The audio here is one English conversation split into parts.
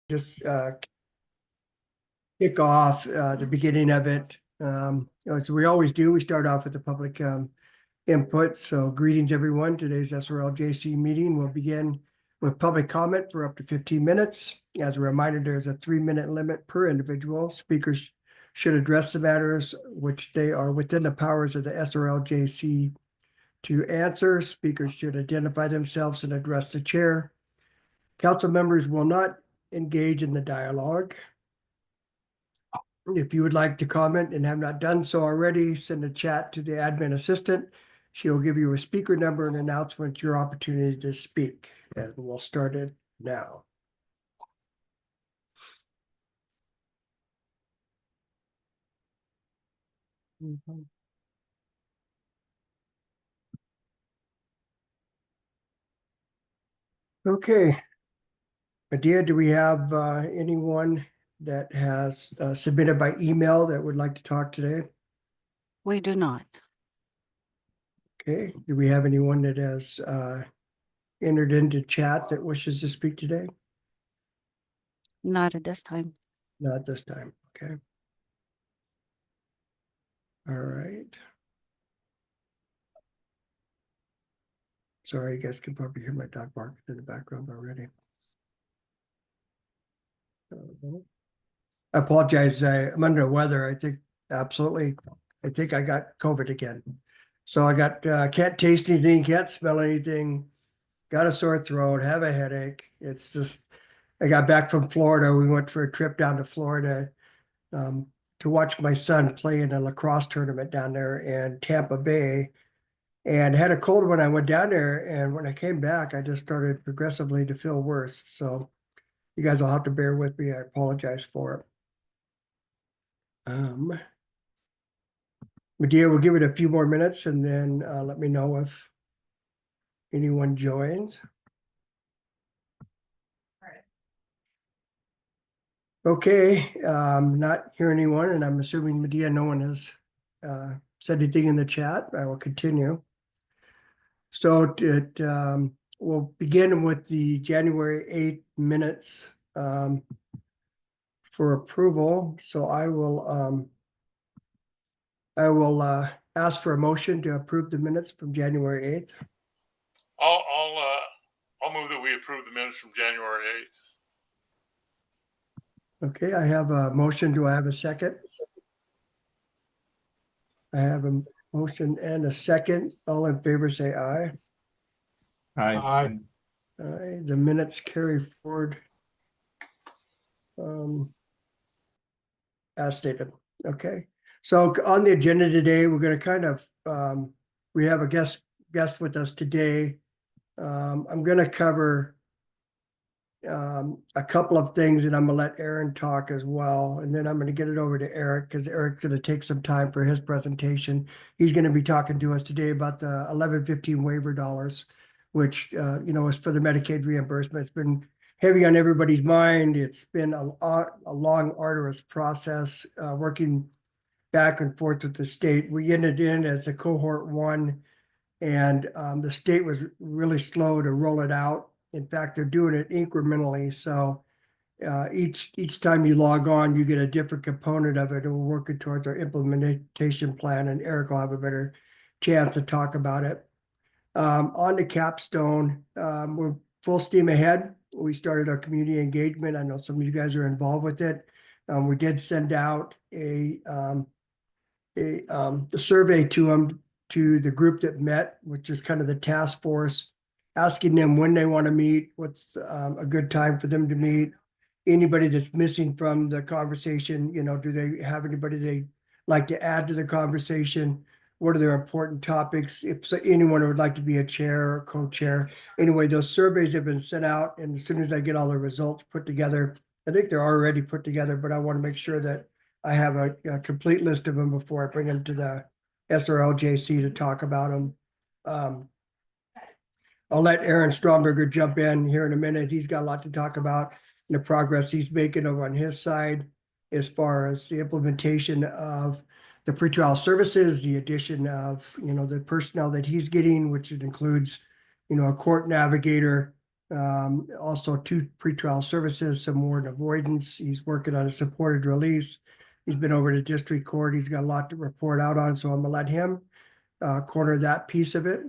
just kick off the beginning of it. As we always do, we start off with the public input. So greetings, everyone. Today's Srljc meeting will begin with public comment for up to 15 minutes. As a reminder, there's a 3-minute limit per individual. Speakers should address the matters which they are within the powers of the Srljc to answer. Speakers should identify themselves and address the chair. Council members will not engage in the dialogue. If you would like to comment and have not done so already, send a chat to the admin assistant. She'll give you a speaker number and announce when it's your opportunity to speak. And we'll start it now. Okay. Medea, do we have anyone that has submitted by email that would like to talk today? We do not. Okay. Do we have anyone that has entered into chat that wishes to speak today? Not at this time. Not this time. Okay. All right. Sorry, you guys can probably hear my dog barking in the background already. I apologize. I'm under the weather. I think absolutely. I think I got COVID again. So I got can't taste anything, can't smell anything, got a sore throat, have a headache. It's just I got back from Florida. We went for a trip down to Florida to watch my son play in a lacrosse tournament down there in Tampa Bay. And had a cold when I went down there. And when I came back, I just started progressively to feel worse. So you guys will have to bear with me. I apologize for it. Medea, we'll give it a few more minutes and then let me know if anyone joins. Okay, not hear anyone, and I'm assuming Medea, no one has said anything in the chat. I will continue. So we'll begin with the January 8th minutes for approval. So I will ask for a motion to approve the minutes from January 8th. I'll move that we approve the minutes from January 8th. Okay, I have a motion. Do I have a second? I have a motion and a second. All in favor say aye. Aye. Aye. The minutes carry forward as stated. Okay. So on the agenda today, we're going to kind of we have a guest with us today. I'm going to cover a couple of things, and I'm going to let Aaron talk as well. And then I'm going to get it over to Eric because Eric's going to take some time for his presentation. He's going to be talking to us today about the 1115 waiver dollars, which, is for the Medicaid reimbursement. It's been heavy on everybody's mind. It's been a long, arduous process working back and forth with the state. We ended in as a cohort 1, and the state was really slow to roll it out. In fact, they're doing it incrementally. So each time you log on, you get a different component of it, and we're working towards our implementation plan, and Eric will have a better chance to talk about it. On the capstone, we're full steam ahead. We started our community engagement. I know some of you guys are involved with it. We did send out a survey to them, to the group that met, which is kind of the task force, asking them when they want to meet, what's a good time for them to meet. Anybody that's missing from the conversation, do they have anybody they like to add to the conversation? What are their important topics? If anyone would like to be a chair or co-chair. Anyway, those surveys have been sent out, and as soon as I get all the results put together, I think they're already put together, but I want to make sure that I have a complete list of them before I bring them to the Srljc to talk about them. I'll let Aaron Stromberger jump in here in a minute. He's got a lot to talk about and the progress he's making over on his side as far as the implementation of the pretrial services, the addition of, the personnel that he's getting, which it includes, a court navigator, Also 2 pretrial services, some warrant avoidance. He's working on a supported release. He's been over to district court. He's got a lot to report out on, so I'm gonna let him corner that piece of it.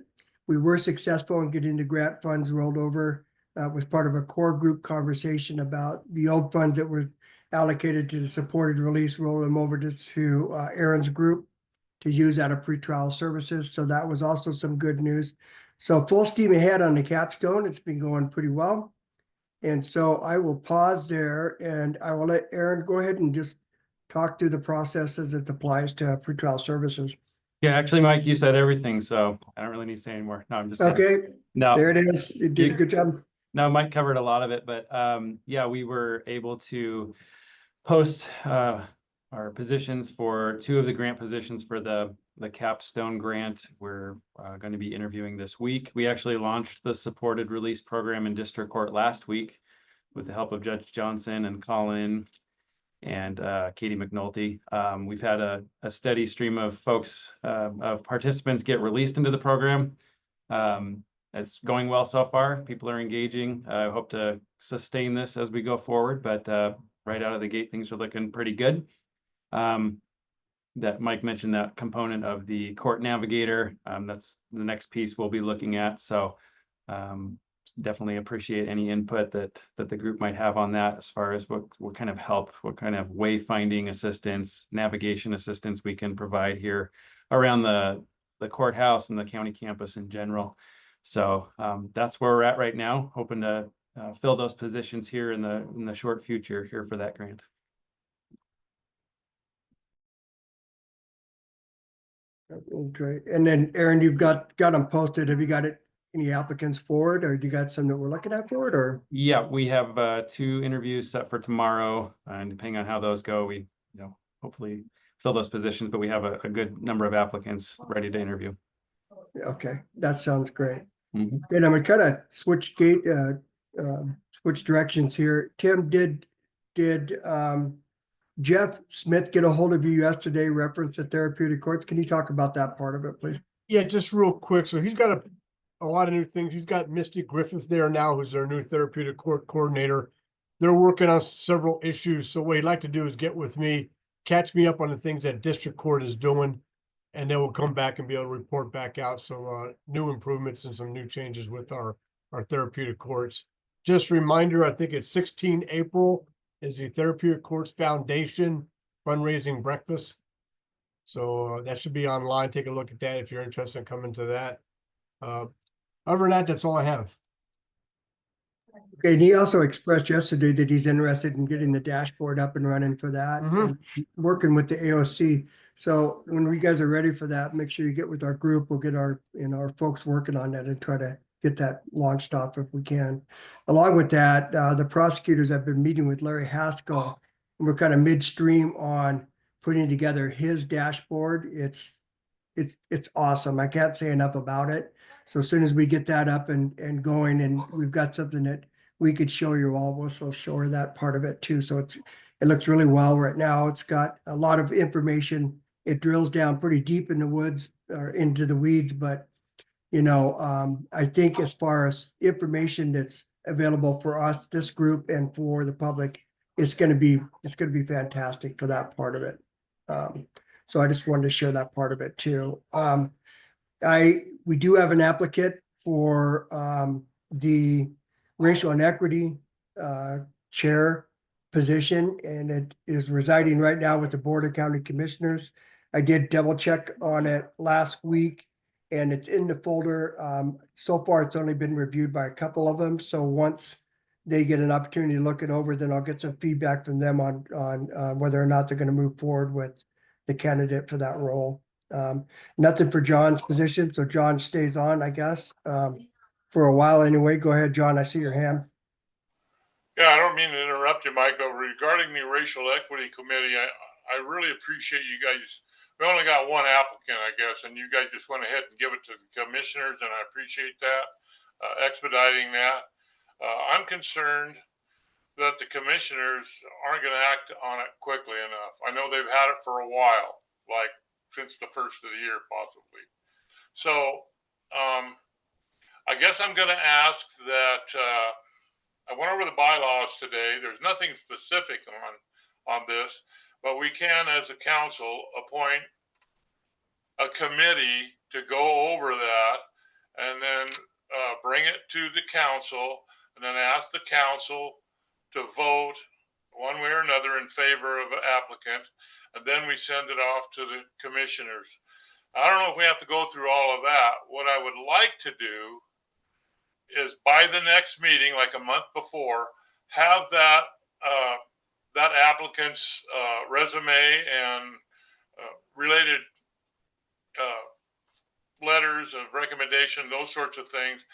We were successful in getting the grant funds rolled over. Was part of a core group conversation about the old funds that were allocated to the supported release, roll them over to Aaron's group to use out of pretrial services. So that was also some good news. So full steam ahead on the capstone. It's been going pretty well. And so I will pause there and I will let Aaron go ahead and just talk through the process as it applies to pretrial services. Yeah, actually, Mike, you said everything, so I don't really need to say anymore. No, I'm just kidding. Okay, No, there it is. You did a good job. no, Mike covered a lot of it, but yeah, we were able to post our positions for 2 of the grant positions for the capstone grant. We're going to be interviewing this week. We actually launched the supported release program in district court last week with the help of Judge Johnson and Colin and Katie McNulty. We've had a steady stream of folks, of participants get released into the program. It's going well so far. People are engaging. I hope to sustain this as we go forward, but right out of the gate, things are looking pretty good. That Mike mentioned that component of the court navigator. That's the next piece we'll be looking at. So definitely appreciate any input that the group might have on that, as far as what kind of help, what kind of wayfinding assistance, navigation assistance we can provide here around the courthouse and the county campus in general. So that's where we're at right now, hoping to fill those positions here in the short future here for that grant. Okay, and then Aaron, you've got them posted. Have you got any applicants for it, or do you got some that we're looking at for it, or? Yeah, we have 2 interviews set for tomorrow, and depending on how those go, we hopefully fill those positions, but we have a good number of applicants ready to interview. Okay, that sounds great. Mhm. And I'm gonna kind of switch directions here. Tim, did Jeff Smith get a hold of you yesterday, reference the therapeutic courts? Can you talk about that part of it, please? Yeah, just real quick. So he's got a lot of new things. He's got Misty Griffith there now, who's their new therapeutic court coordinator. They're working on several issues. So what he'd like to do is get with me, catch me up on the things that district court is doing, and then we'll come back and be able to report back out. So new improvements and some new changes with our therapeutic courts. Just a reminder, I think it's 16 April is the Therapeutic Courts Foundation fundraising breakfast. So that should be online. Take a look at that if you're interested in coming to that. Other than that, that's all I have. Okay, and he also expressed yesterday that he's interested in getting the dashboard up and running for that and working with the AOC. So when we guys are ready for that, make sure you get with our group. We'll get our folks working on that and try to get that launched off if we can. Along with that, the prosecutors have been meeting with Larry Haskell, and we're kind of midstream on putting together his dashboard. It's awesome. I can't say enough about it. So as soon as we get that up and going, and we've got something that we could show you all, we'll also show her that part of it too. So it looks really well right now. It's got a lot of information. It drills down pretty deep in the woods or into the weeds, but I think as far as information that's available for us, this group, and for the public, it's going to be fantastic for that part of it. So I just wanted to share that part of it too. We do have an applicant for the racial inequity chair position, and it is residing right now with the Board of County Commissioners. I did double check on it last week, and it's in the folder. So far, it's only been reviewed by a couple of them. So once they get an opportunity to look it over, then I'll get some feedback from them on whether or not they're going to move forward with the candidate for that role. Nothing for John's position, so John stays on, I guess, for a while anyway. Go ahead, John. I see your hand. Yeah, I don't mean to interrupt you, Mike, but regarding the Racial Equity Committee, I really appreciate you guys. We only got one applicant, I guess, and you guys just went ahead and give it to the commissioners, and I appreciate that, expediting that. I'm concerned that the commissioners aren't going to act on it quickly enough. I know they've had it for a while, like since the first of the year, possibly. So I guess I'm gonna ask that, I went over the bylaws today. There's nothing specific on this, but we can, as a council, appoint a committee to go over that and then bring it to the council and then ask the council to vote one way or another in favor of an applicant. And then we send it off to the commissioners. I don't know if we have to go through all of that. What I would like to do is by the next meeting, like a month before, have that that applicant's resume and related letters of recommendation, those sorts of things,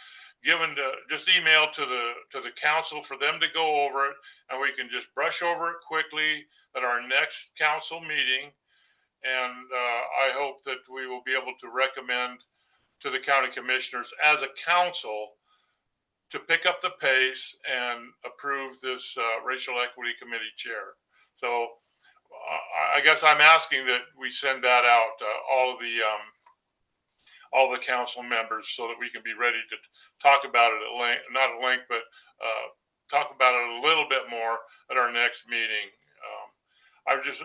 given to just email to the council for them to go over it, and we can just brush over it quickly at our next council meeting. And I hope that we will be able to recommend to the county commissioners as a council to pick up the pace and approve this racial equity committee chair. So I guess I'm asking that we send that out all the council members so that we can be ready to talk about it at length, not at length, but talk about it a little bit more at our next meeting. I just,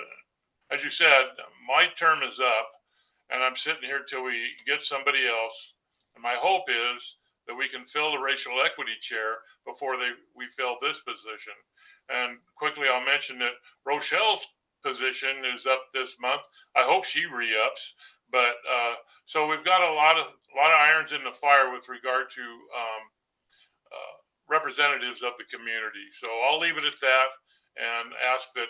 as you said, my term is up and I'm sitting here till we get somebody else. And my hope is that we can fill the racial equity chair before we fill this position. And quickly, I'll mention that Rochelle's position is up this month. I hope she re-ups. But so we've got a lot of irons in the fire with regard to representatives of the community. So I'll leave it at that and ask that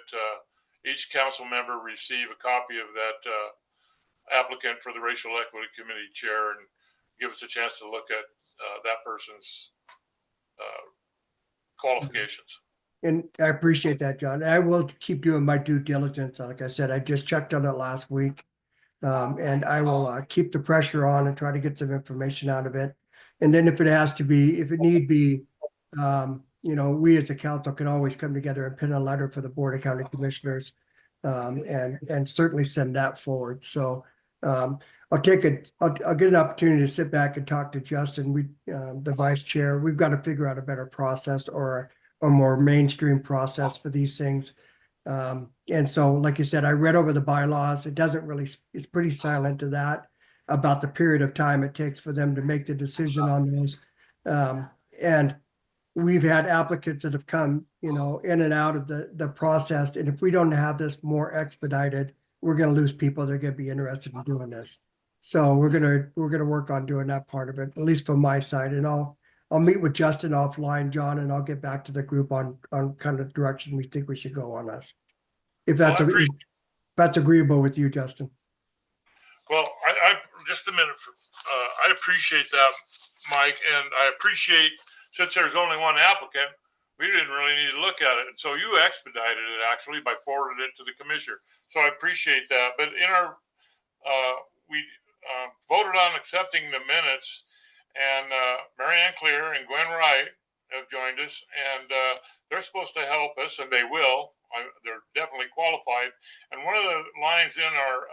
each council member receive a copy of that applicant for the racial equity committee chair and give us a chance to look at that person's qualifications. And I appreciate that, John. I will keep doing my due diligence. Like I said, I just checked on it last week. And I will keep the pressure on and try to get some information out of it. And then if it need be, we as a council can always come together and pen a letter for the Board of County Commissioners and certainly send that forward. So I'll get an opportunity to sit back and talk to Justin, the vice chair. We've got to figure out a better process or a more mainstream process for these things. And so, like you said, I read over the bylaws. It's pretty silent to that about the period of time it takes for them to make the decision on those. And we've had applicants that have come, in and out of the process. And if we don't have this more expedited, we're going to lose people that are going to be interested in doing this. So we're going to work on doing that part of it, at least from my side. And I'll meet with Justin offline, John, and I'll get back to the group on kind of direction we think we should go on this. If that's agreeable with you, Justin. Well, I just a minute. I appreciate that, Mike, and I appreciate, since there's only one applicant, we didn't really need to look at it. So you expedited it actually by forwarding it to the commissioner. So I appreciate that. But in our, we voted on accepting the minutes, and Marianne Clear and Gwen Wright have joined us, and they're supposed to help us, and they will. They're definitely qualified. And one of the lines in our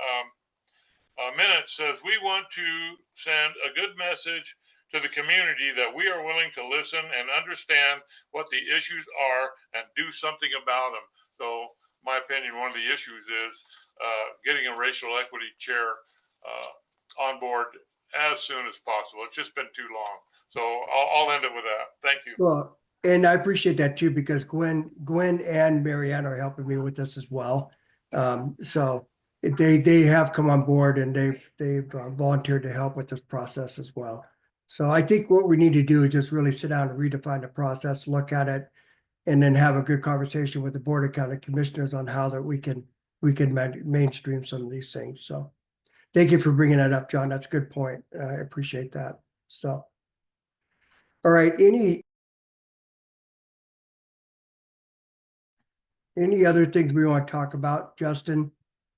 minutes says, we want to send a good message to the community that we are willing to listen and understand what the issues are and do something about them. So my opinion, one of the issues is getting a racial equity chair on board as soon as possible. It's just been too long. So I'll end it with that. Thank you. Well, and I appreciate that too, because Gwen and Marianne are helping me with this as well. So they have come on board and they've volunteered to help with this process as well. So I think what we need to do is just really sit down and redefine the process, look at it, and then have a good conversation with the Board of County Commissioners on how that we can mainstream some of these things. So thank you for bringing that up, John. That's a good point. I appreciate that. So, all right, any other things we want to talk about, Justin,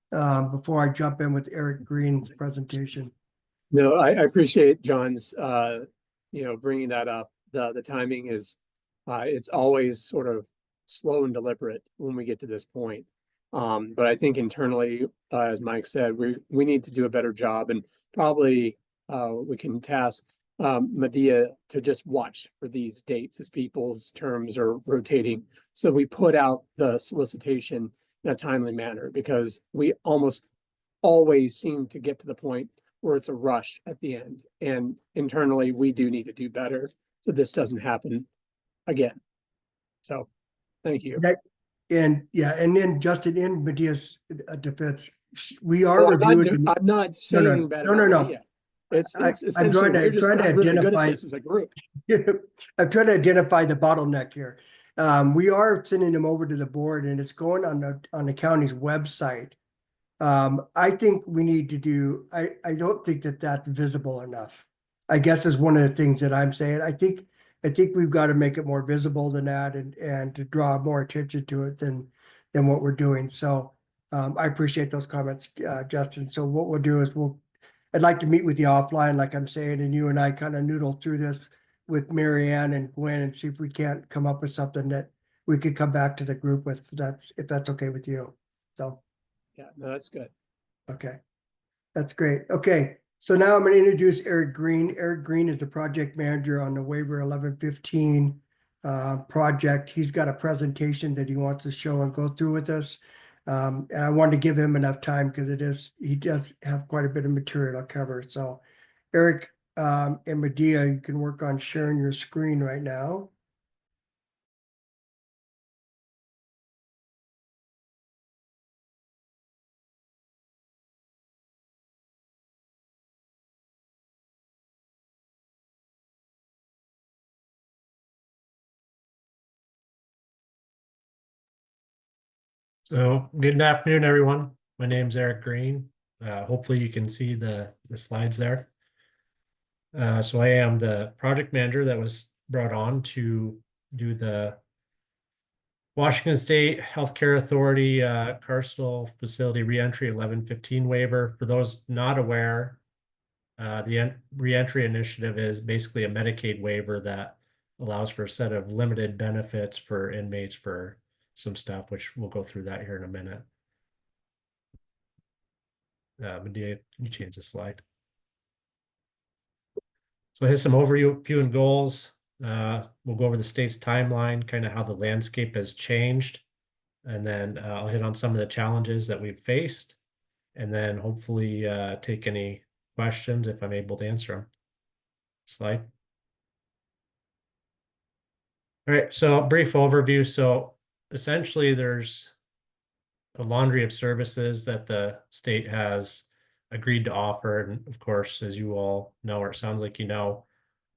before I jump in with Eric Green's presentation? No, I appreciate John's, bringing that up. The timing is, it's always sort of slow and deliberate when we get to this point. But I think internally, as Mike said, we need to do a better job, and probably we can task Medea to just watch for these dates as people's terms are rotating. So we put out the solicitation in a timely manner because we almost always seem to get to the point where it's a rush at the end. And internally, we do need to do better so this doesn't happen again. So, thank you. And yeah, and then Justin, in Medea's defense, we are Well, reviewing. I'm not saying no, anything bad no, no, about no. Medea. It's I'm essentially, we're just trying to not really good at identify. this as a group. I'm trying to identify the bottleneck here. We are sending them over to the board, and it's going on the county's website. I think we need to do. I don't think that that's visible enough. I guess is one of the things that I'm saying. I think we've got to make it more visible than that, and to draw more attention to it than what we're doing. So I appreciate those comments, Justin. So what we'll do is I'd like to meet with you offline, like I'm saying, and you and I kind of noodle through this with Mary Ann and Gwen and see if we can't come up with something that we could come back to the group with. If that's okay with you. So, Yeah, no, that's good. okay, that's great. Okay, so now I'm going to introduce Eric Green. Eric Green is the project manager on the Waiver 1115 project. He's got a presentation that he wants to show and go through with us. And I wanted to give him enough time because he does have quite a bit of material to cover. So Eric and Medea, you can work on sharing your screen right now. So good afternoon, everyone. My name's Eric Green. Hopefully you can see the slides there. So I am the project manager that was brought on to do the Washington State Healthcare Authority Carstal Facility Reentry 1115 waiver. For those not aware, the reentry initiative is basically a Medicaid waiver that allows for a set of limited benefits for inmates for some stuff, which we'll go through that here in a minute. Medea, can you change the slide? So here's some overview and goals. We'll go over the state's timeline, kind of how the landscape has changed. And then I'll hit on some of the challenges that we've faced. And then hopefully take any questions if I'm able to answer them. Slide. All right, so brief overview. So essentially there's a laundry of services that the state has agreed to offer. And of course, as you all know, or it sounds like you know,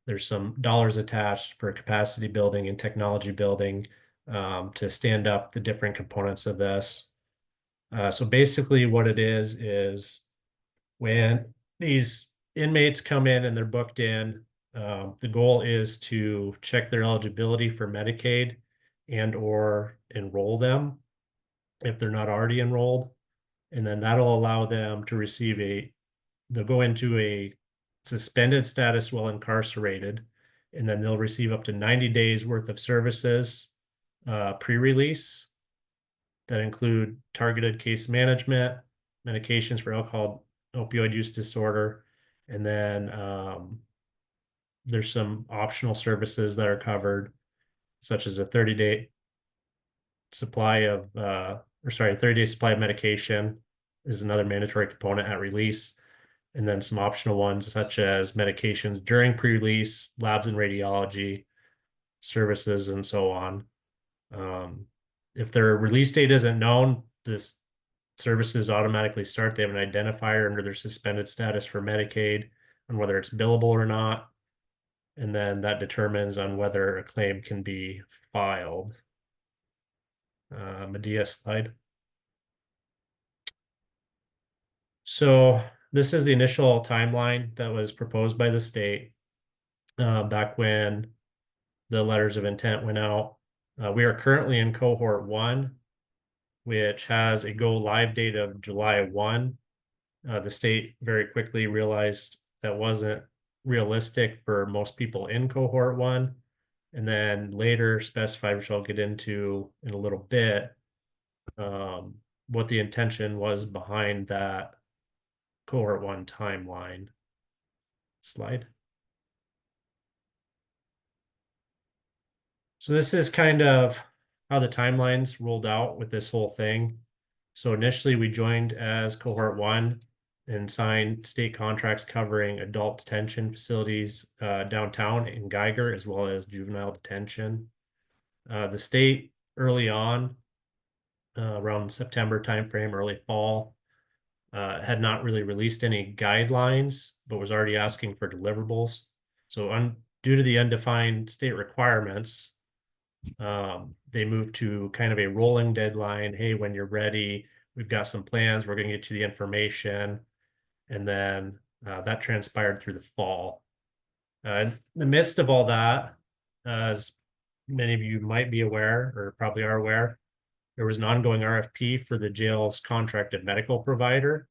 there's some dollars attached for capacity building and technology building to stand up the different components of this. So basically what it is when these inmates come in and they're booked in, the goal is to check their eligibility for Medicaid and or enroll them if they're not already enrolled. And then that'll allow them to receive they'll go into a suspended status while incarcerated, and then they'll receive up to 90 days worth of services pre-release that include targeted case management, medications for alcohol, opioid use disorder, and then there's some optional services that are covered, such as a 30-day supply of 30-day supply of medication is another mandatory component at release. And then some optional ones such as medications during pre-release, labs and radiology services, and so on. If their release date isn't known, this services automatically start. They have an identifier under their suspended status for Medicaid on whether it's billable or not. And then that determines on whether a claim can be filed. Medea slide. So this is the initial timeline that was proposed by the state back when the letters of intent went out. We are currently in cohort 1, which has a go live date of July 1. The state very quickly realized that wasn't realistic for most people in cohort 1, and then later specified, which I'll get into in a little bit, what the intention was behind that cohort 1 timeline. Slide. So this is kind of how the timelines rolled out with this whole thing. So initially we joined as cohort 1 and signed state contracts covering adult detention facilities downtown in Geiger, as well as juvenile detention. The state early on, around September timeframe, early fall, had not really released any guidelines, but was already asking for deliverables. So due to the undefined state requirements, they moved to kind of a rolling deadline. Hey, when you're ready, we've got some plans. We're going to get you the information. And then that transpired through the fall. In the midst of all that, as many of you might be aware, or probably are aware, there was an ongoing RFP for the jail's contracted medical provider.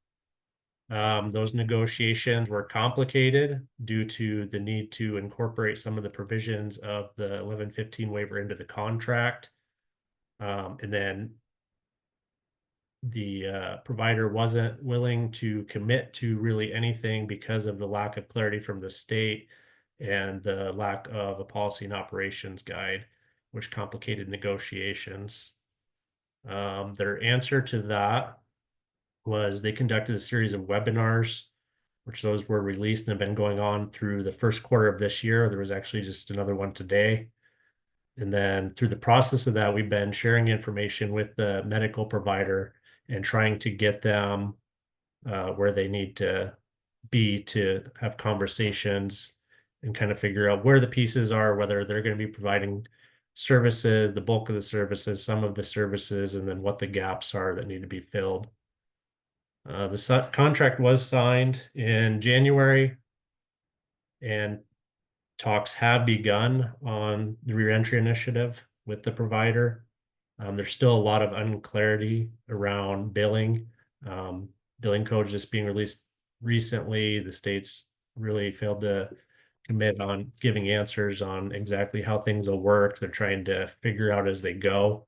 Those negotiations were complicated due to the need to incorporate some of the provisions of the 1115 waiver into the contract. And then the provider wasn't willing to commit to really anything because of the lack of clarity from the state and the lack of a policy and operations guide, which complicated negotiations. Their answer to that was they conducted a series of webinars, which those were released and have been going on through the first quarter of this year. There was actually just another one today. And then through the process of that, we've been sharing information with the medical provider and trying to get them where they need to be to have conversations and kind of figure out where the pieces are, whether they're going to be providing services, the bulk of the services, some of the services, and then what the gaps are that need to be filled. The contract was signed in January, and talks have begun on the reentry initiative with the provider. There's still a lot of unclarity around billing. Billing codes just being released recently. The state's really failed to commit on giving answers on exactly how things will work. They're trying to figure out as they go.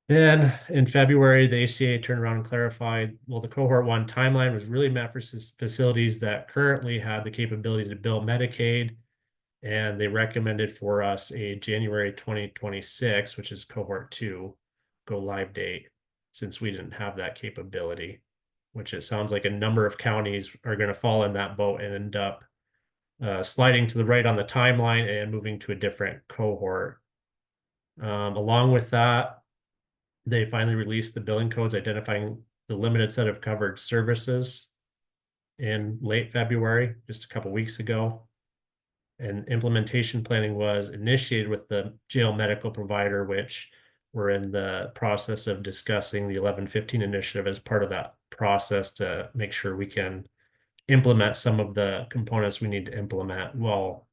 Then in February, the ACA turned around and clarified, well, the cohort 1 timeline was really meant for facilities that currently had the capability to bill Medicaid. And they recommended for us a January 2026, which is cohort 2, go live date, since we didn't have that capability, which it sounds like a number of counties are going to fall in that boat and end up sliding to the right on the timeline and moving to a different cohort. Along with that, they finally released the billing codes identifying the limited set of covered services in late February, just a couple weeks ago. And implementation planning was initiated with the jail medical provider, which we're in the process of discussing the 1115 initiative as part of that process to make sure we can implement some of the components we need to implement while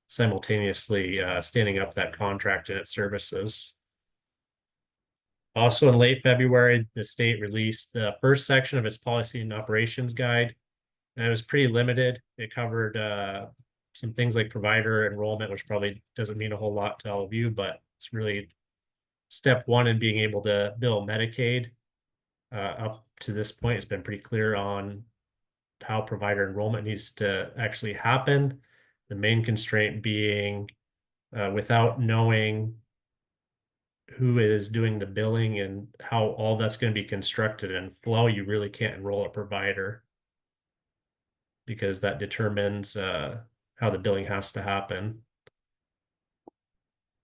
simultaneously standing up that contract and its services. Also in late February, the state released the first section of its policy and operations guide, and it was pretty limited. It covered some things like provider enrollment, which probably doesn't mean a whole lot to all of you, but it's really step 1 in being able to bill Medicaid. Up to this point, it's been pretty clear on how provider enrollment needs to actually happen. The main constraint being without knowing who is doing the billing and how all that's going to be constructed and flow, you really can't enroll a provider because that determines how the billing has to happen.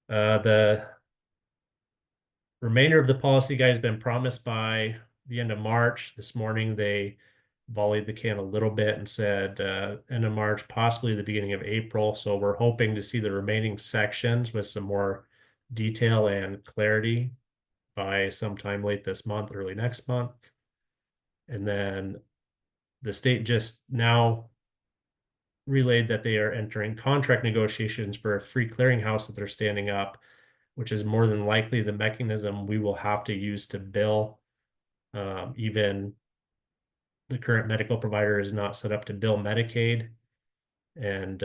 The remainder of the policy guide has been promised by the end of March. This morning, they volleyed the can a little bit and said end of March, possibly the beginning of April. So we're hoping to see the remaining sections with some more detail and clarity by sometime late this month, early next month. And then the state just now relayed that they are entering contract negotiations for a free clearinghouse that they're standing up, which is more than likely the mechanism we will have to use to bill. Even the current medical provider is not set up to bill Medicaid, and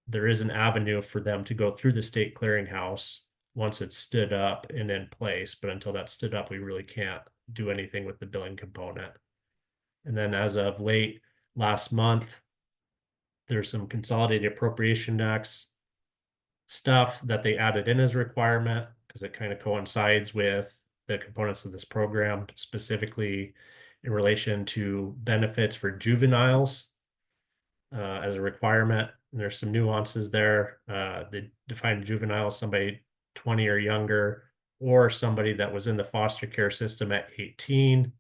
there is an avenue for them to go through the state clearinghouse once it's stood up and in place. But until that's stood up, we really can't do anything with the billing component. And then as of late last month, there's some consolidated appropriation acts stuff that they added in as a requirement because it kind of coincides with the components of this program, specifically in relation to benefits for juveniles as a requirement. And there's some nuances there. They define juvenile as somebody 20 or younger, or somebody that was in the foster care system at 18.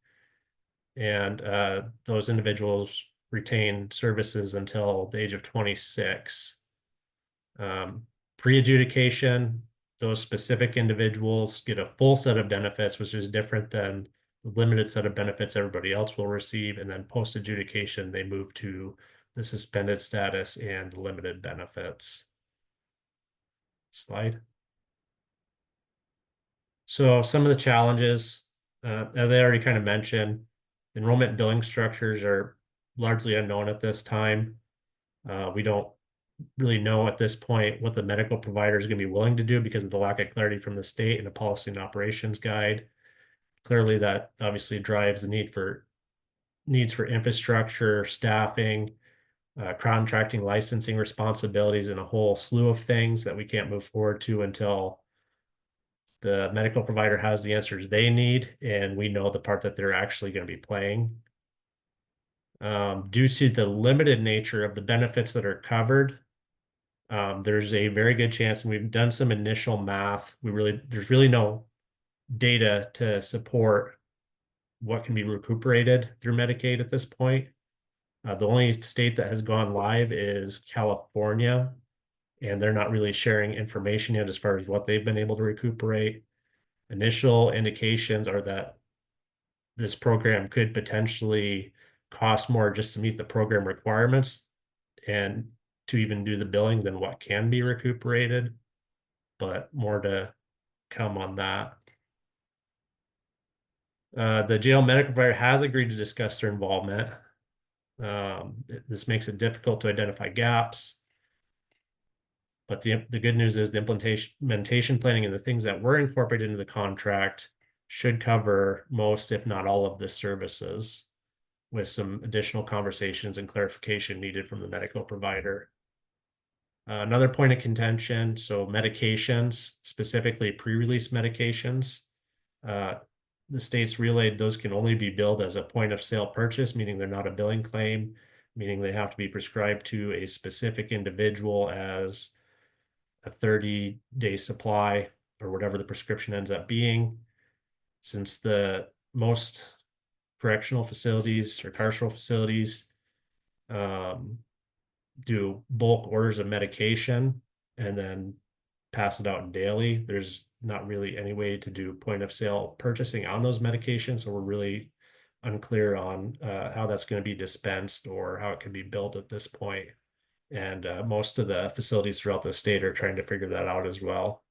And those individuals retain services until the age of 26. Pre-adjudication, those specific individuals get a full set of benefits, which is different than the limited set of benefits everybody else will receive. And then post-adjudication, they move to the suspended status and limited benefits. Slide. So some of the challenges, as I already kind of mentioned, enrollment billing structures are largely unknown at this time. We don't really know at this point what the medical provider is going to be willing to do because of the lack of clarity from the state and the policy and operations guide. Clearly, that obviously drives the needs for infrastructure, staffing, contracting, licensing responsibilities, and a whole slew of things that we can't move forward to until the medical provider has the answers they need and we know the part that they're actually going to be playing. Due to the limited nature of the benefits that are covered, there's a very good chance, and we've done some initial math. There's really no data to support what can be recuperated through Medicaid at this point. The only state that has gone live is California, and they're not really sharing information yet as far as what they've been able to recuperate. Initial indications are that this program could potentially cost more just to meet the program requirements and to even do the billing than what can be recuperated, but more to come on that. The jail medical provider has agreed to discuss their involvement. This makes it difficult to identify gaps. But the good news is the implementation planning and the things that were incorporated into the contract should cover most, if not all, of the services, with some additional conversations and clarification needed from the medical provider. Another point of contention, so medications, specifically pre-release medications, the state's relayed those can only be billed as a point of sale purchase, meaning they're not a billing claim, meaning they have to be prescribed to a specific individual as a 30-day supply or whatever the prescription ends up being. Since the most correctional facilities or carceral facilities do bulk orders of medication and then pass it out daily, there's not really any way to do point of sale purchasing on those medications. So we're really unclear on how that's going to be dispensed or how it can be billed at this point. And most of the facilities throughout the state are trying to figure that out as well.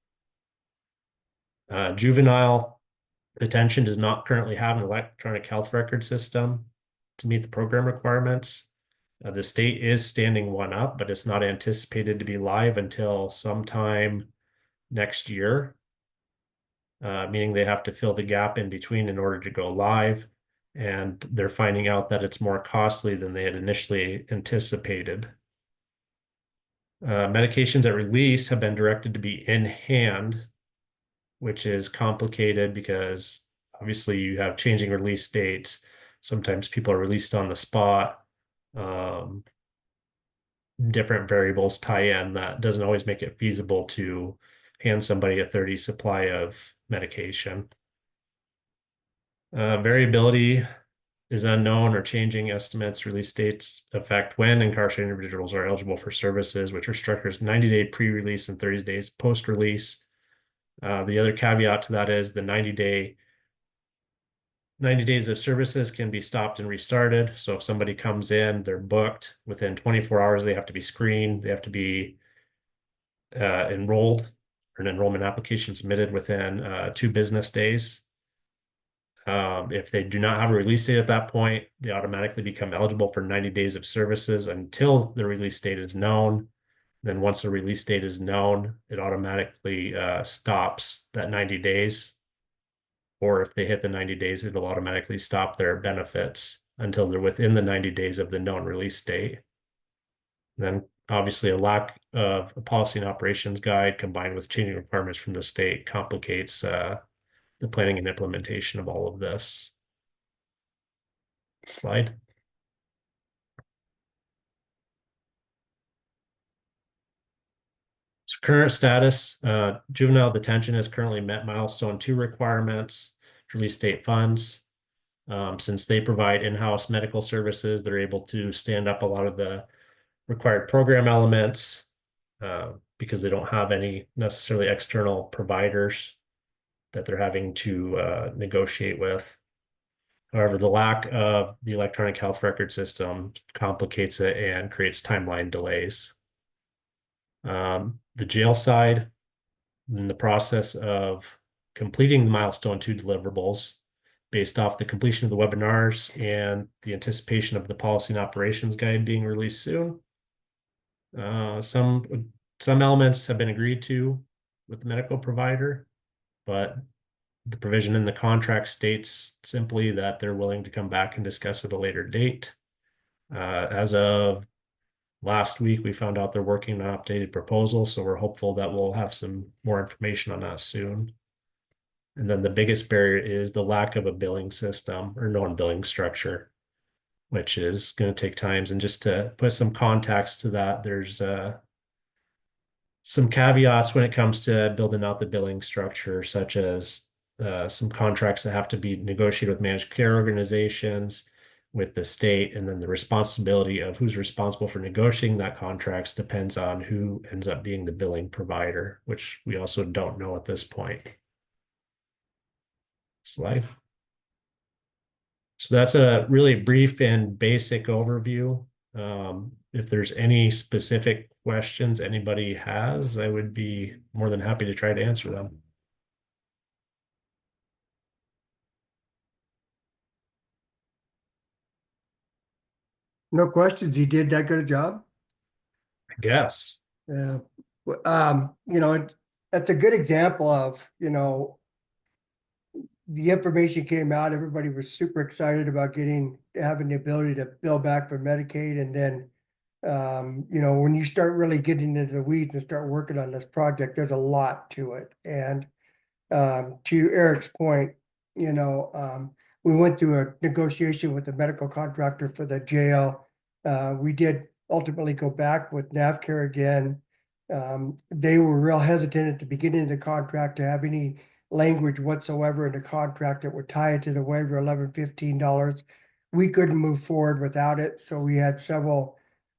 Juvenile detention does not currently have an electronic health record system to meet the program requirements. The state is standing one up, but it's not anticipated to be live until sometime next year, meaning they have to fill the gap in between in order to go live. And they're finding out that it's more costly than they had initially anticipated. Medications at release have been directed to be in hand, which is complicated because obviously you have changing release dates. Sometimes people are released on the spot. Different variables tie in that doesn't always make it feasible to hand somebody a 30 supply of medication. Variability is unknown or changing estimates. Release dates affect when incarcerated individuals are eligible for services, which are structured as 90-day pre-release and 30 days post-release. The other caveat to that is the 90 days of services can be stopped and restarted. So if somebody comes in, they're booked within 24 hours, they have to be screened, they have to be enrolled, or an enrollment application submitted within 2 business days. If they do not have a release date at that point, they automatically become eligible for 90 days of services until the release date is known. Then once the release date is known, it automatically stops that 90 days. Or if they hit the 90 days, it'll automatically stop their benefits until they're within the 90 days of the known release date. Then obviously a lack of a policy and operations guide combined with changing requirements from the state complicates the planning and implementation of all of this. Slide. So current status, juvenile detention has currently met milestone 2 requirements to release state funds. Since they provide in-house medical services, they're able to stand up a lot of the required program elements because they don't have any necessarily external providers that they're having to negotiate with. However, the lack of the electronic health record system complicates it and creates timeline delays. The jail side, in the process of completing the milestone 2 deliverables based off the completion of the webinars and the anticipation of the policy and operations guide being released soon. Some elements have been agreed to with the medical provider, but the provision in the contract states simply that they're willing to come back and discuss at a later date. As of last week, we found out they're working on an updated proposal, so we're hopeful that we'll have some more information on that soon. And then the biggest barrier is the lack of a billing system or known billing structure, which is going to take times. And just to put some context to that, there's some caveats when it comes to building out the billing structure, such as some contracts that have to be negotiated with managed care organizations, with the state, and then the responsibility of who's responsible for negotiating that contracts depends on who ends up being the billing provider, which we also don't know at this point. Slide. So that's a really brief and basic overview. If there's any specific questions anybody has, I would be more than happy to try to answer them. No questions. He did that good a job. I guess. Yeah. You know, that's a good example of, you know, the information came out, everybody was super excited about having the ability to bill back for Medicaid. And then, you know, when you start really getting into the weeds and start working on this project, there's a lot to it. And to Eric's point, you know, we went through a negotiation with the medical contractor for the jail. We did ultimately go back with NAVCare again. They were real hesitant at the beginning of the contract to have any language whatsoever in the contract that would tie it to the waiver $11-15. We couldn't move forward without it, so we had several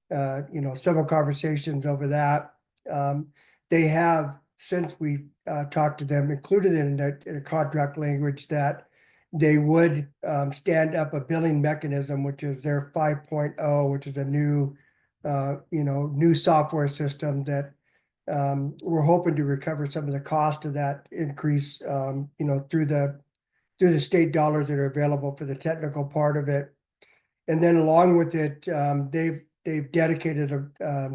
conversations over that. They have, since we talked to them, included in the contract language that they would stand up a billing mechanism, which is their 5.0, which is a new software system that we're hoping to recover some of the cost of that increase, through the state dollars that are available for the technical part of it. And then along with it, they've dedicated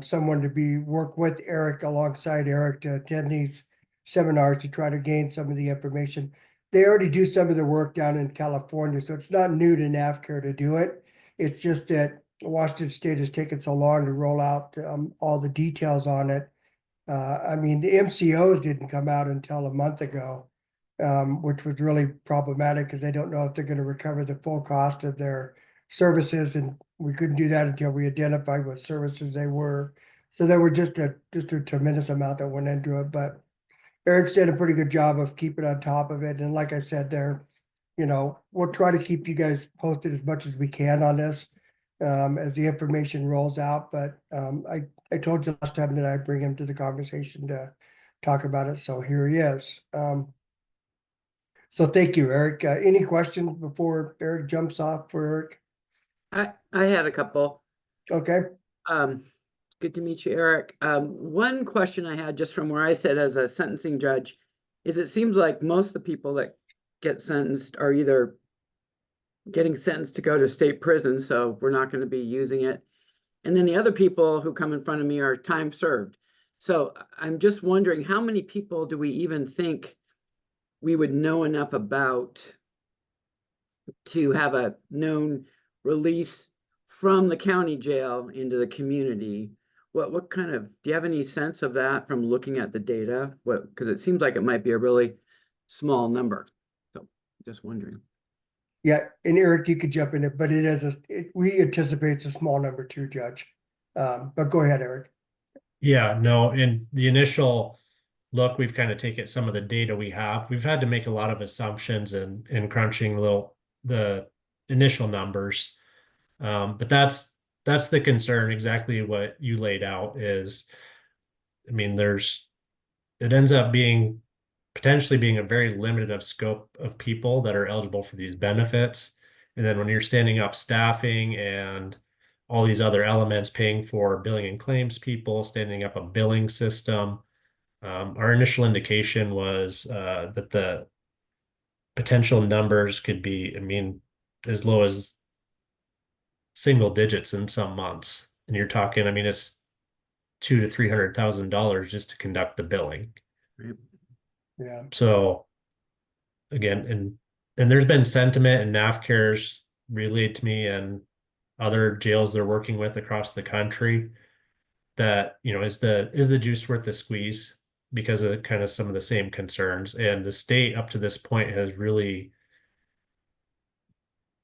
someone to work with Eric, alongside Eric, to attend these seminars to try to gain some of the information. They already do some of the work down in California, so it's not new to NAVCare to do it. It's just that Washington State has taken so long to roll out all the details on it. I mean, the MCOs didn't come out until a month ago, which was really problematic because they don't know if they're going to recover the full cost of their services, and we couldn't do that until we identified what services they were. So there were just a tremendous amount that went into it. But Eric's did a pretty good job of keeping on top of it. And like I said, we'll try to keep you guys posted as much as we can on this as the information rolls out. But I told you last time that I'd bring him to the conversation to talk about it. So here he is. So thank you, Eric. Any questions before Eric jumps off for Eric? I had a couple. Okay. Good to meet you, Eric. One question I had, just from where I sit as a sentencing judge, is it seems like most of the people that get sentenced are either getting sentenced to go to state prison, so we're not going to be using it. And then the other people who come in front of me are time served. So I'm just wondering, how many people do we even think we would know enough about to have a known release from the county jail into the community? what kind of, do you have any sense of that from looking at the data? What, because it seems like it might be a really small number. So just wondering. Yeah, and Eric, you could jump in it, but it is we anticipate it's a small number too, Judge. But go ahead, Eric. Yeah, no, in the initial look, we've kind of taken some of the data we have. We've had to make a lot of assumptions and crunching the initial numbers. But that's the concern, exactly what you laid out is, I mean, it ends up being potentially being a very limited of scope of people that are eligible for these benefits. And then when you're standing up staffing and all these other elements, paying for billing and claims people, standing up a billing system, our initial indication was that the potential numbers could be, I mean, as low as single digits in some months. And you're talking, I mean, it's $200,000 to $300,000 just to conduct the billing. Right? Yeah. So again, and there's been sentiment and NAFCAR's relayed to me and other jails they're working with across the country that, you know, is the juice worth the squeeze because of kind of some of the same concerns. And the state up to this point has really,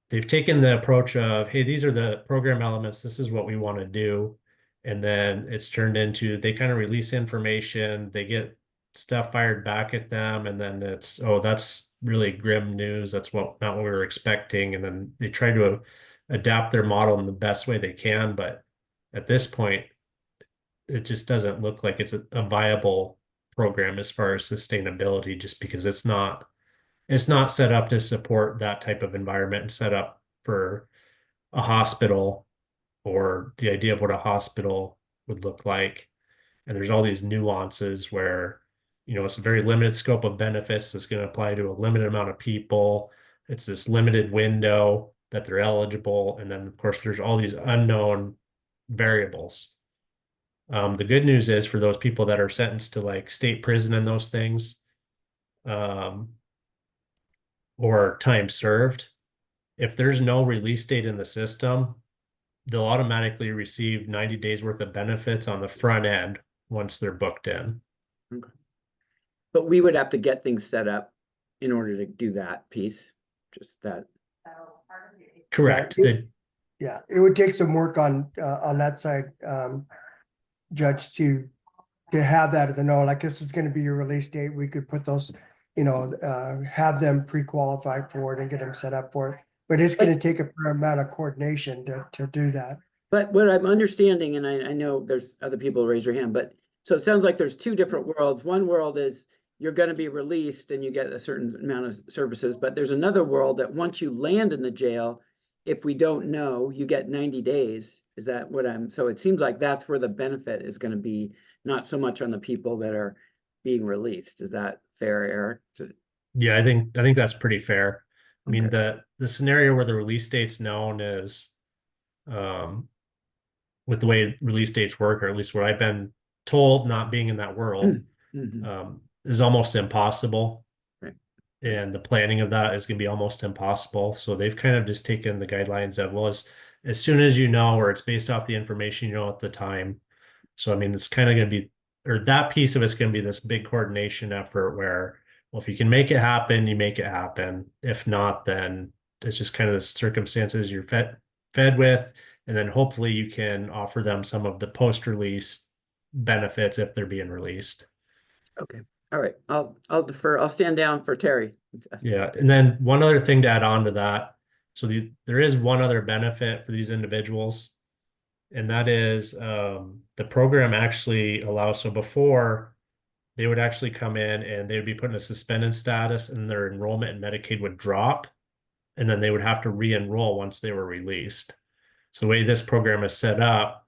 they've taken the approach of, hey, these are the program elements, this is what we want to do. And then it's turned into, they kind of release information, they get stuff fired back at them, and then it's, oh, that's really grim news, that's not what we were expecting. And then they try to adapt their model in the best way they can. But at this point, it just doesn't look like it's a viable program as far as sustainability, just because it's not set up to support that type of environment and set up for a hospital or the idea of what a hospital would look like. And there's all these nuances where, you know, it's a very limited scope of benefits that's going to apply to a limited amount of people. It's this limited window that they're eligible. And then, of course, there's all these unknown variables. The good news is for those people that are sentenced to like state prison and those things, or time served, if there's no release date in the system, they'll automatically receive 90 days worth of benefits on the front end once they're booked in. Okay. But we would have to get things set up in order to do that piece, just that. Correct. Yeah, it would take some work on that side, Judge, to have that as a no, like this is going to be your release date. We could put those, you know, have them pre-qualify for it and get them set up for it. But it's going to take a fair amount of coordination to do that. But what I'm understanding, and I know there's other people raise your hand, but so it sounds like there's two different worlds. One world is you're going to be released and you get a certain amount of services, but there's another world that once you land in the jail, if we don't know, you get 90 days. Is that what so it seems like that's where the benefit is going to be, not so much on the people that are being released. Is that fair, Eric? Yeah, I think that's pretty fair. I mean, Okay. the scenario where the release date's known is, with the way release dates work, or at least what I've been told, not being in that world, is almost impossible. Right. And the planning of that is going to be almost impossible. So they've kind of just taken the guidelines that, well, as soon as you know, or it's based off the information you know at the time. So, I mean, it's kind of going to be, or that piece of it's going to be this big coordination effort where, well, if you can make it happen, you make it happen. If not, then it's just kind of the circumstances you're fed with. And then hopefully you can offer them some of the post-release benefits if they're being released. Okay. All right. I'll defer. I'll stand down for Terry. Yeah. And then one other thing to add on to that. So there is one other benefit for these individuals, and that is the program actually allows, so before they would actually come in and they would be put in a suspended status and their enrollment in Medicaid would drop, and then they would have to re-enroll once they were released. So the way this program is set up,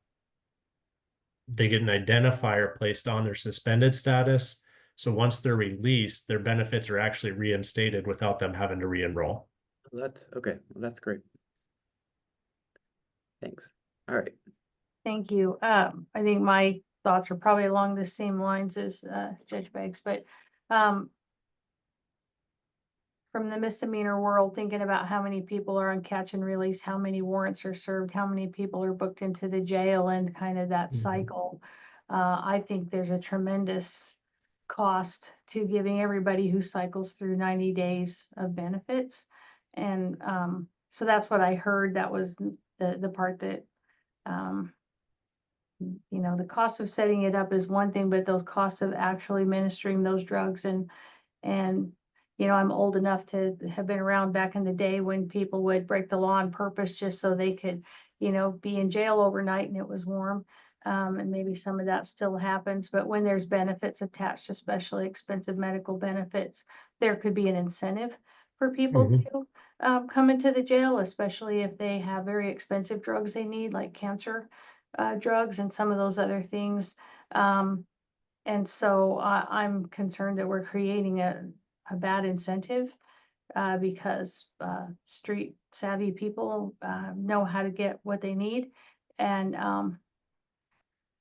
they get an identifier placed on their suspended status. So once they're released, their benefits are actually reinstated without them having to re-enroll. That's okay. Well, that's great. Thanks. All right. Thank you. I think my thoughts are probably along the same lines as Judge Beggs, but from the misdemeanor world, thinking about how many people are on catch and release, how many warrants are served, how many people are booked into the jail, and kind of that Mhm. cycle. I think there's a tremendous cost to giving everybody who cycles through 90 days of benefits. And so that's what I heard. That was the part that, the cost of setting it up is one thing, but those costs of actually administering those drugs and, I'm old enough to have been around back in the day when people would break the law on purpose just so they could, be in jail overnight and it was warm. And maybe some of that still happens, but when there's benefits attached, especially expensive medical benefits, there could be an incentive for people Mhm. to come into the jail, especially if they have very expensive drugs they need, like cancer drugs and some of those other things. And so I'm concerned that we're creating a bad incentive because street savvy people know how to get what they need. And,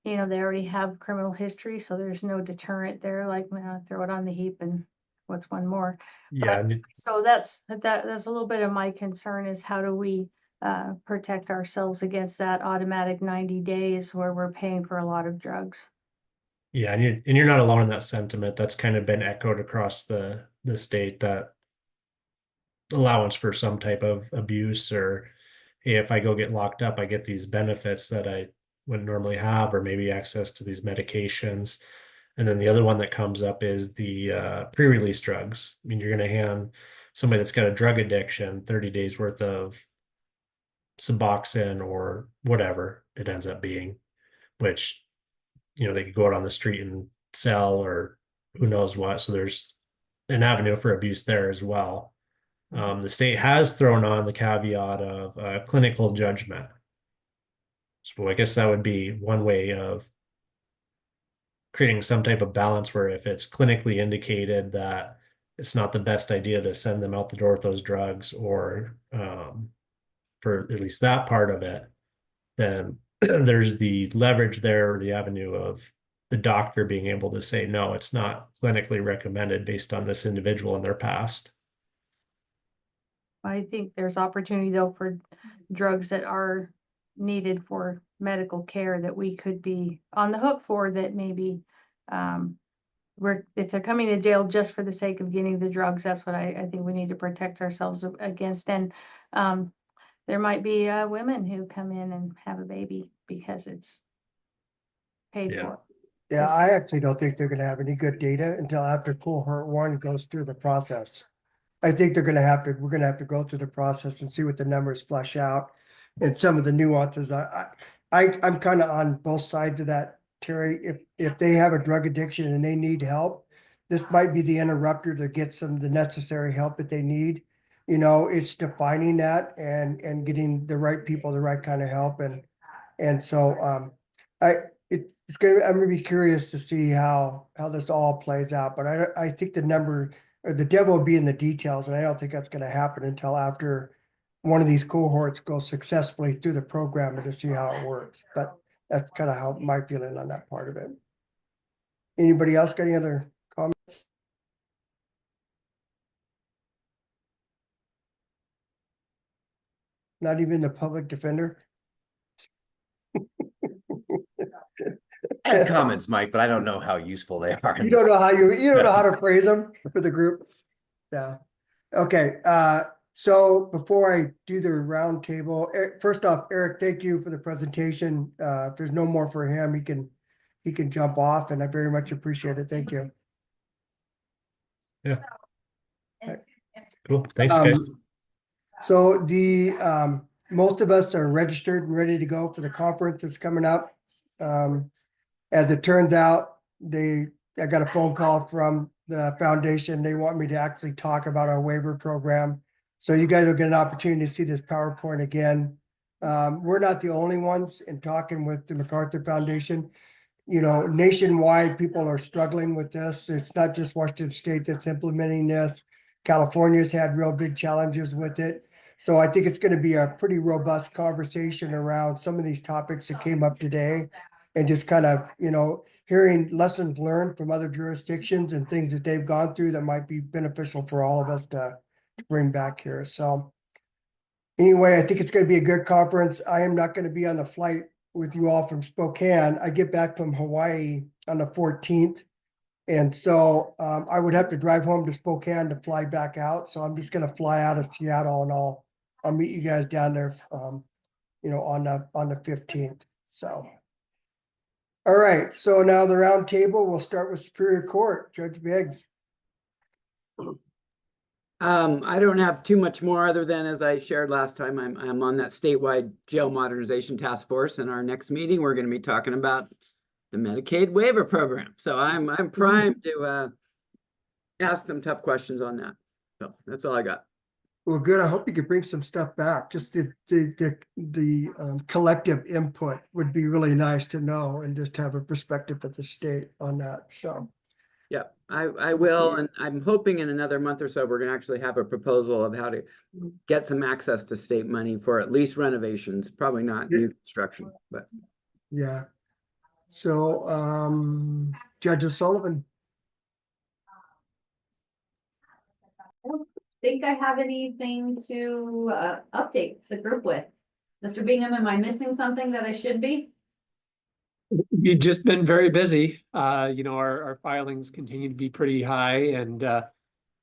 they already have criminal history, so there's no deterrent there, like throw it on the heap and what's one more. Yeah, But and so that's a little bit of my concern is how do we protect ourselves against that automatic 90 days where we're paying for a lot of drugs. yeah, and you're not alone in that sentiment. That's kind of been echoed across the state, that allowance for some type of abuse, or hey, if I go get locked up, I get these benefits that I wouldn't normally have, or maybe access to these medications. And then the other one that comes up is the pre-release drugs. I mean, you're going to hand somebody that's got a drug addiction 30 days worth of Suboxone or whatever it ends up being, which, they could go out on the street and sell, or who knows what. So there's an avenue for abuse there as well. The state has thrown on the caveat of clinical judgment. So I guess that would be one way of creating some type of balance where if it's clinically indicated that it's not the best idea to send them out the door with those drugs, or for at least that part of it, then there's the leverage there, or the avenue of the doctor being able to say, no, it's not clinically recommended based on this individual in their past. I think there's opportunity though for drugs that are needed for medical care that we could be on the hook for, that maybe if they're coming to jail just for the sake of getting the drugs, that's what I think we need to protect ourselves against. And there might be women who come in and have a baby because it's paid Yeah. for. Yeah, I actually don't think they're gonna have any good data until after cohort 1 goes through the process. I think we're gonna have to go through the process and see what the numbers flesh out and some of the nuances. I'm kind of on both sides of that, Terry. If they have a drug addiction and they need help, this might be the interrupter to get some of the necessary help that they need. It's defining that and getting the right people, the right kind of help. And so I I'm gonna be curious to see how this all plays out, but I think the number, or the devil will be in the details, and I don't think that's gonna happen until after one of these cohorts goes successfully through the program and to see how it works. But that's kind of how my feeling on that part of it. Anybody else got any other comments? Not even the public defender? I have comments, Mike, but I don't know how useful they are. You don't know how you don't know how to phrase them for the group. Yeah. Okay. So before I do the roundtable, first off, Eric, thank you for the presentation. If there's no more for him, he can jump off, and I very much appreciate it. Thank you. Cool. Thanks, guys. So most of us are registered and ready to go for the conference that's coming up. As it turns out, I got a phone call from the foundation. They want me to actually talk about our waiver program. So you guys will get an opportunity to see this PowerPoint again. We're not the only ones in talking with the MacArthur Foundation. Nationwide, people are struggling with this. It's not just Washington State that's implementing this. California's had real big challenges with it. So I think it's going to be a pretty robust conversation around some of these topics that came up today, and just kind of, hearing lessons learned from other jurisdictions and things that they've gone through that might be beneficial for all of us to to bring back here. So anyway, I think it's going to be a good conference. I am not going to be on the flight with you all from Spokane. I get back from Hawaii on the 14th. And so I would have to drive home to Spokane to fly back out. So I'm just going to fly out of Seattle and I'll meet you guys down there, on the 15th. So. All right. So now the round table, we'll start with Superior Court, Judge Biggs. I don't have too much more other than, as I shared last time, I'm on that statewide jail modernization task force. And our next meeting, we're going to be talking about the Medicaid waiver program. So I'm primed to ask some tough questions on that. So that's all I got. Well, good. I hope you could bring some stuff back. Just the collective input would be really nice to know, and just have a perspective of the state on that. So. Yeah, I will, and I'm hoping in another month or so, we're gonna actually have a proposal of how to get some access to state money for at least renovations, probably not new construction, but. Yeah. So, Judge O'Sullivan. I don't think I have anything to update the group with. Mr. Bingham, am I missing something that I should be? We've just been very busy. Our filings continue to be pretty high, and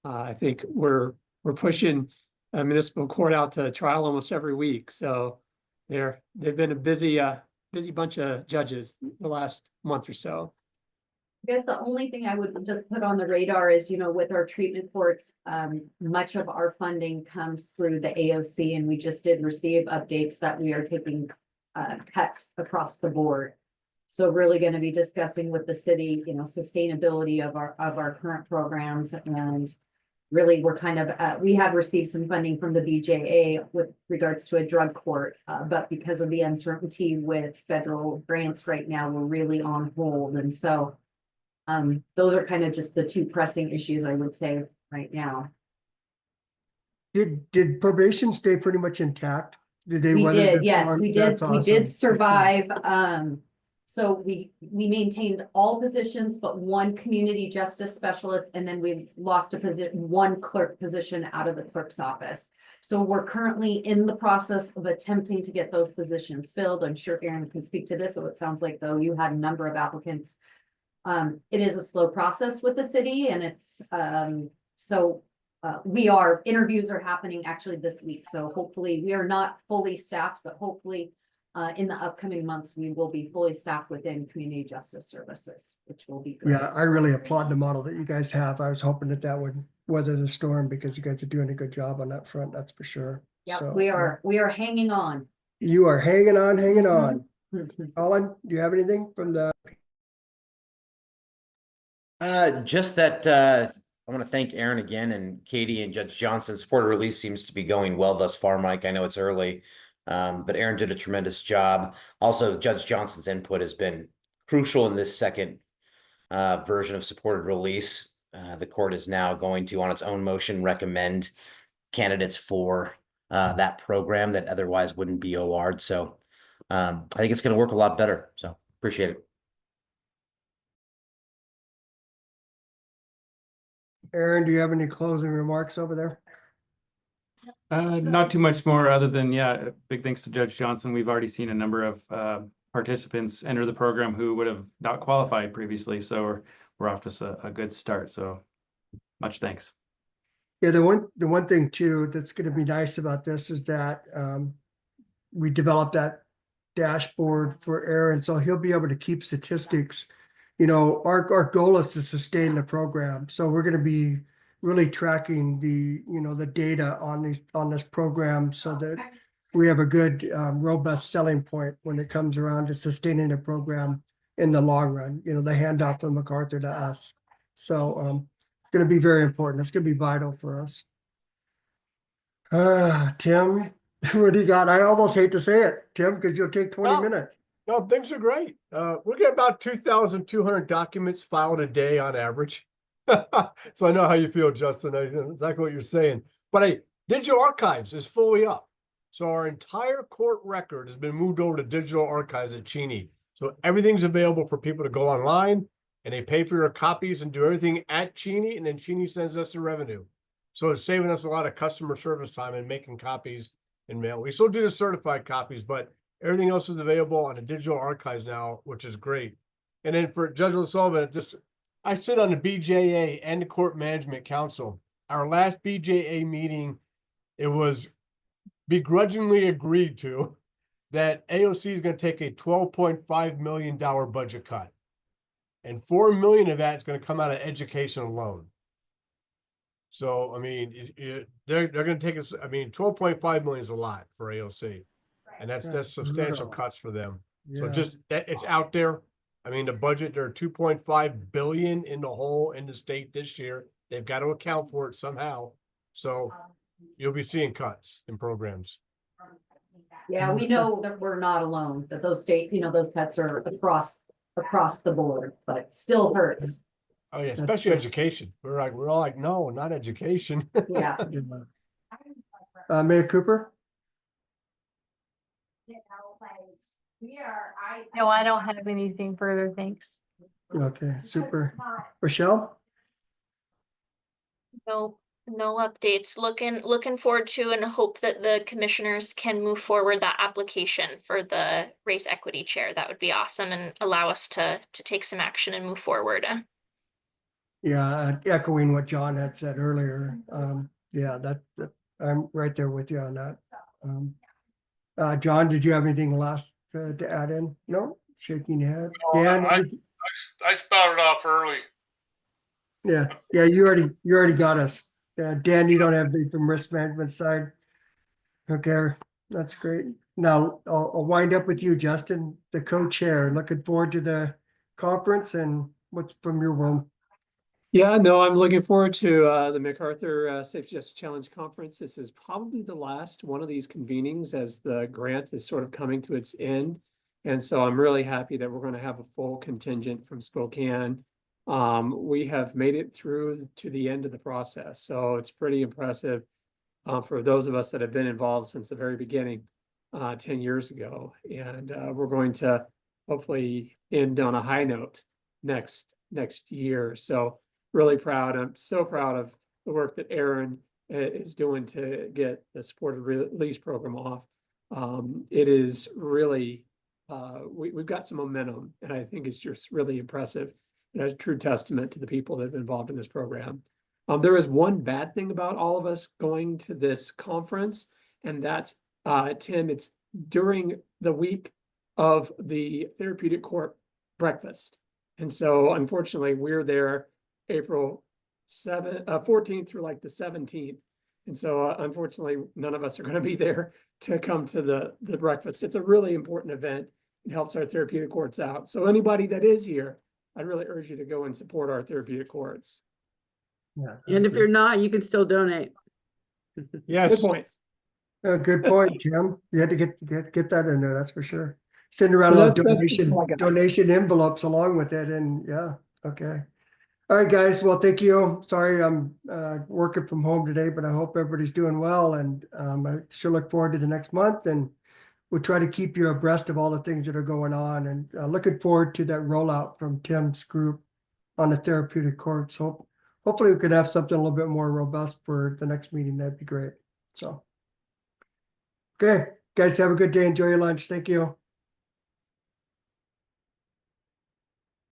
I think we're pushing a municipal court out to trial almost every week. So they've been a busy bunch of judges the last month or so. I guess the only thing I would just put on the radar is, with our treatment courts, much of our funding comes through the AOC, and we just did receive updates that we are taking cuts across the board. So really going to be discussing with the city, sustainability of our current programs, and really we're kind of, we have received some funding from the BJA with regards to a drug court, but because of the uncertainty with federal grants right now, we're really on hold. And so those are kind of just the two pressing issues I would say right now. Did probation stay pretty much intact? Did they? We weather did, the yes, storm? we did. That's We did awesome. survive. So we maintained all positions but one community justice specialist, and then we lost one clerk position out of the clerk's office. So we're currently in the process of attempting to get those positions filled. I'm sure Aaron can speak to this. So it sounds like though you had a number of applicants. It is a slow process with the city, and it's interviews are happening actually this week. So hopefully we are not fully staffed, but hopefully in the upcoming months, we will be fully staffed within community justice services, which will be great. Yeah, I really applaud the model that you guys have. I was hoping that would weather the storm, because you guys are doing a good job on that front. That's for sure. Yeah, So, we are hanging on. You are hanging on. Mhm. Colin, do you have anything from the? Just that I want to thank Aaron again, and Katie and Judge Johnson. Supported release seems to be going well thus far, Mike. I know it's early, but Aaron did a tremendous job. Also, Judge Johnson's input has been crucial in this second version of supported release. The court is now going to, on its own motion, recommend candidates for that program that otherwise wouldn't be OR'd. So I think it's going to work a lot better. So appreciate it. Aaron, do you have any closing remarks over there? Not too much more other than, big thanks to Judge Johnson. We've already seen a number of participants enter the program who would have not qualified previously. So we're off to a good start. So much thanks. Yeah, the one thing too that's going to be nice about this is that we developed that dashboard for Aaron, so he'll be able to keep statistics. Our goal is to sustain the program, so we're going to be really tracking the data on this program, so that we have a good robust selling point when it comes around to sustaining the program in the long run. The handoff from MacArthur to us. So it's going to be very important. It's going to be vital for us. Tim, what do you got? I almost hate to say it, Tim, because you'll take 20 minutes. No, things are great. We get about 2,200 documents filed a day on average. So I know how you feel, Justin. I know exactly what you're saying. But hey, digital archives is fully up. So our entire court record has been moved over to digital archives at Cheney. So everything's available for people to go online, and they pay for your copies and do everything at Cheney, and then Cheney sends us the revenue. So it's saving us a lot of customer service time and making copies in mail. We still do the certified copies, but everything else is available on the digital archives now, which is great. And then for Judge O'Sullivan, I sit on the BJA and the Court Management Council. Our last BJA meeting, it was begrudgingly agreed to that AOC is going to take a $12.5 million budget cut. And 4 million of that is going to come out of education alone. So, I mean, they're going to take us, I mean, 12.5 million is a lot for AOC. And that's substantial cuts for them. So Yeah. just that it's out there. I mean, the budget, there are 2.5 billion in the hole in the state this year. They've got to account for it somehow. So you'll be seeing cuts in programs. Yeah, we know that we're not alone, that those those cuts are across the board, but still hurts. Oh yeah, especially education. We're all like, no, not education. Yeah. Mayor Cooper? No, I don't have anything further, thanks. Okay, super. Rochelle? No updates. Looking forward to and hope that the commissioners can move forward that application for the race equity chair. That would be awesome and allow us to take some action and move forward. Yeah, echoing what John had said earlier. Yeah, that I'm right there with you on that. John, did you have anything last to add in? No, shaking your head. No, Dan, I spouted off early. yeah, you already got us. Yeah, Dan, you don't have anything from risk management side. Okay, that's great. Now I'll wind up with you, Justin, the co-chair. Looking forward to the conference and what's from your world. Yeah, no, I'm looking forward to the MacArthur Safety Justice Challenge Conference. This is probably the last one of these convenings as the grant is sort of coming to its end. And so I'm really happy that we're going to have a full contingent from Spokane. We have made it through to the end of the process. So it's pretty impressive for those of us that have been involved since the very beginning, 10 years ago. And we're going to hopefully end on a high note next year. So really proud. I'm so proud of the work that Aaron is doing to get the supported release program off. It is really, we've got some momentum, and I think it's just really impressive. And it's a true testament to the people that have been involved in this program. There is one bad thing about all of us going to this conference, and that's, Tim, it's during the week of the therapeutic court breakfast. And so unfortunately, we're there April 14th through like the 17th. And so unfortunately, none of us are going to be there to come to the breakfast. It's a really important event. It helps our therapeutic courts out. So anybody that is here, I'd really urge you to go and support our therapeutic courts. Yeah. And if you're not, you can still donate. Yes. Good point. Good point, Tim. You had to get that in there, that's for sure. Send around So a little that's all I got. donation envelopes along with it, and yeah, okay. All right, guys. Well, thank you. Sorry, I'm working from home today, but I hope everybody's doing well, and I sure look forward to the next month, and we'll try to keep you abreast of all the things that are going on, and looking forward to that rollout from Tim's group on the therapeutic courts. Hopefully we could have something a little bit more robust for the next meeting. That'd be great. So, okay, guys, have a good day. Enjoy your lunch. Thank you.